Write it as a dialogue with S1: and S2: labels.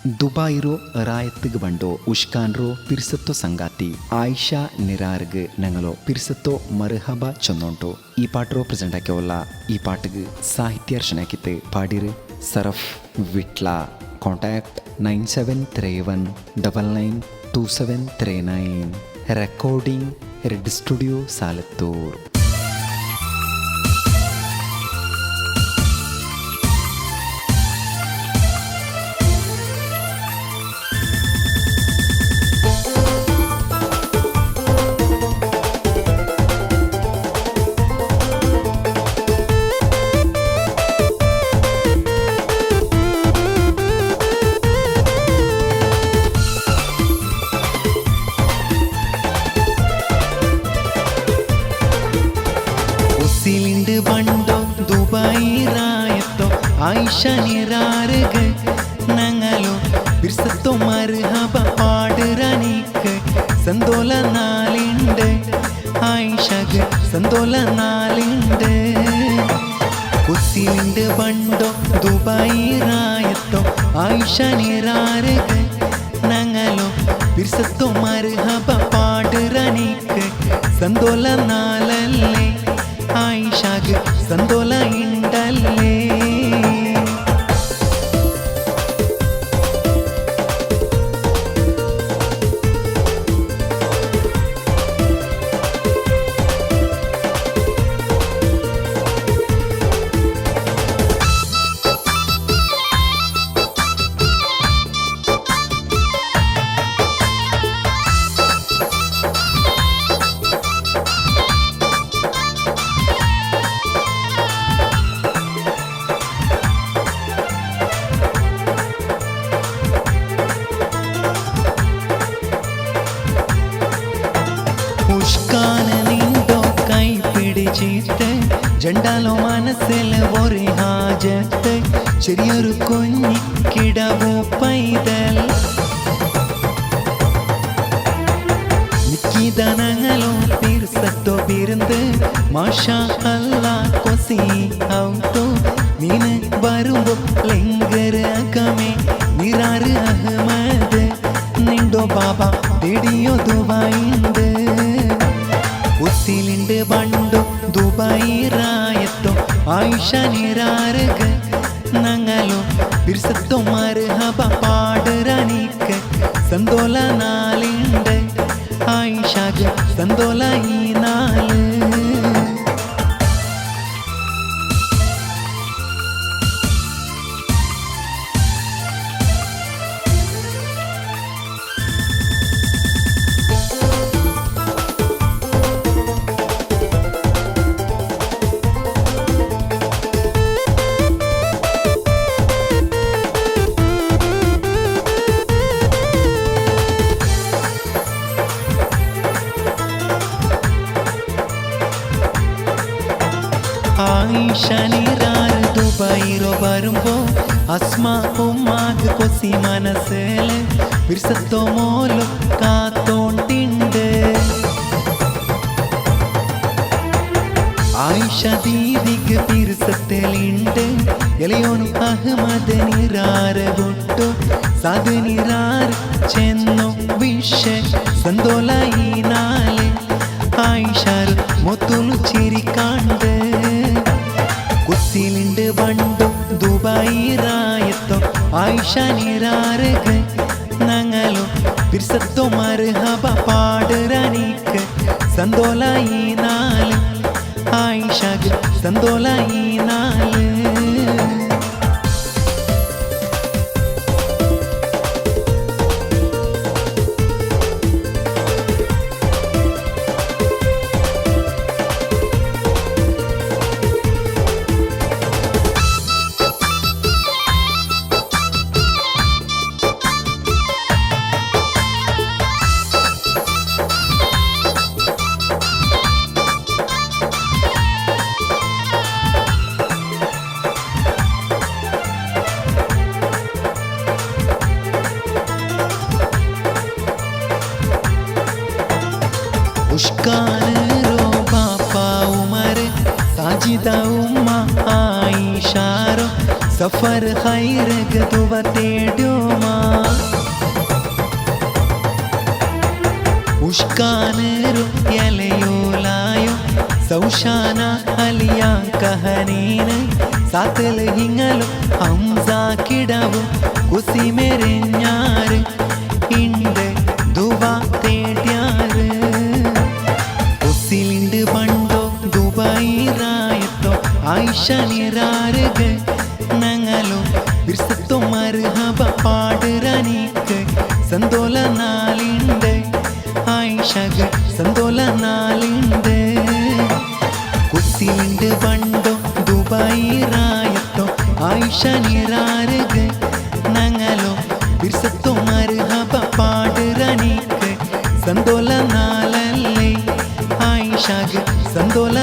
S1: ದುಬಾಯಿರೋ ರಾಯತ್ತಿಗೆ ಬಂಡೋ ಉಷ್ಕಾನ್ರೋ ಪಿರ್ಸತ್ತೋ ಸಂಗಾತಿ ಆಯಿಷಾ ನಿರಾರ್ಗ್ ഞങ്ങളോ പിർസത്തോ മർഹബ ചൊന്നോണ്ടോ ഈ പാട്ടോ പ്രസന്റ് ആക്കിയുള്ള ഈ പാട്ടുക്ക് സാഹിത്യാർച്ചനയാക്കിത്ത് പാടിര് Saraf Vitla. Contact 9731992739. Recording red studio Salathur.
S2: ബണ്ടോ ദുബായി റായത്തോ ആയിഷ നിറാറുക ഞങ്ങളോ പിർസത്തോ മർഹബ പാടുറാനിക്ക് സന്തോല നാലുണ്ട് ആയിഷക്ക് സന്തോല നാലുണ്ട്. കുസിലുണ്ട് ബണ്ടോ ദുബായി റായത്തോ ആയിഷ നിറാറുക ഞങ്ങളോ പിർസത്തോ മർഹബ പാടുറാനിക്ക് സന്തോല നാലല്ലേ ആയിഷാക്ക് സന്തോല ഉണ്ടല്ലേ. നിണ്ടോ കൈ പിടിച്ചിട്ട് ജണ്ടാലോ മനസ്സിൽ ഒരു ഹാജത്ത് ചെറിയൊരു കുഞ്ഞി കിടവോ പൈതൽ നിക്കിതനങ്ങളോ പിർസത്തോ പിറന്ന് മാഷാ അല്ലാ കൊസി ഔട്ടോ നീന് വരുമ്പോ ലെങ്കര അകമേ നിറാറ് അഹമ്മദ് നിണ്ടോ ബാബ തെടിയോ ദുബായിണ്ട്. ഉസിലുണ്ട് ബണ്ടോ ദുബായി റായത്തോ ആയിഷ നിറാറുക ഞങ്ങളോ പിർസത്തോ മർഹബ പാടുറാനിക്ക് സന്തോല നാലുണ്ട് ആയിഷക്ക് സന്തോല ഈ നാല്. ആയിഷ നിറാറ് ദുബായിരോ വരുമ്പോ അസ്മാ ഉമ്മാക്ക് കൊസി മനസ്സില് പിർസത്തോ മോലോ കാത്തോണ്ടിണ്ട്. ആയിഷ ദീദിക്ക് പിർസത്തലുണ്ട് എലയോനു അഹമ്മദ് നിറാറ് വിട്ടു സാധു നിറാറ് ചെന്നു വിഷ സന്തോല ഈ നാല് ആയിഷാറ് മൊത്തുലു ചിരിക്കാണ്ട്. കുസിലുണ്ട് ബണ്ടോ ദുബായി റായത്തോ ആയിഷ നിറാറുക ഞങ്ങളോ പിർസത്തോ മർഹബ പാടുറാനിക്ക് സന്തോല ഈ നാല് ആയിഷക്ക് സന്തോല ഈ നാല്. സഫർ ഖൈറക ദുവ തേടുമാ ഉഷ്കാനരു യലയോലായോ സൗഷാന അലിയ കഹനീനെ സാത്തൽ ഹിങ്ങലും ഹംസ കിടവും കുസിമെറിഞ്ഞാറ് ഇണ്ട് ദുവ തേട്യാറ് ഒസിലിണ്ട് പണ്ടോ ദുബായി റായത്തോ ആയിഷ നിറാറുക ഞങ്ങളോ ബിർസത്തോ മർഹബ പാടുറാനിക്ക് സന്തോല നാളിണ്ട് ആയിഷക സന്തോല നാളിണ്ട് കുസിലിണ്ട് പണ്ടോ ദുബായി റായത്തോ ആയിഷ നിറാറുക ഞങ്ങളോ ബിർസത്തോ മർഹബ പാടുറാനിക്ക് സന്തോല നാളല്ലേ ആയിഷക സന്തോല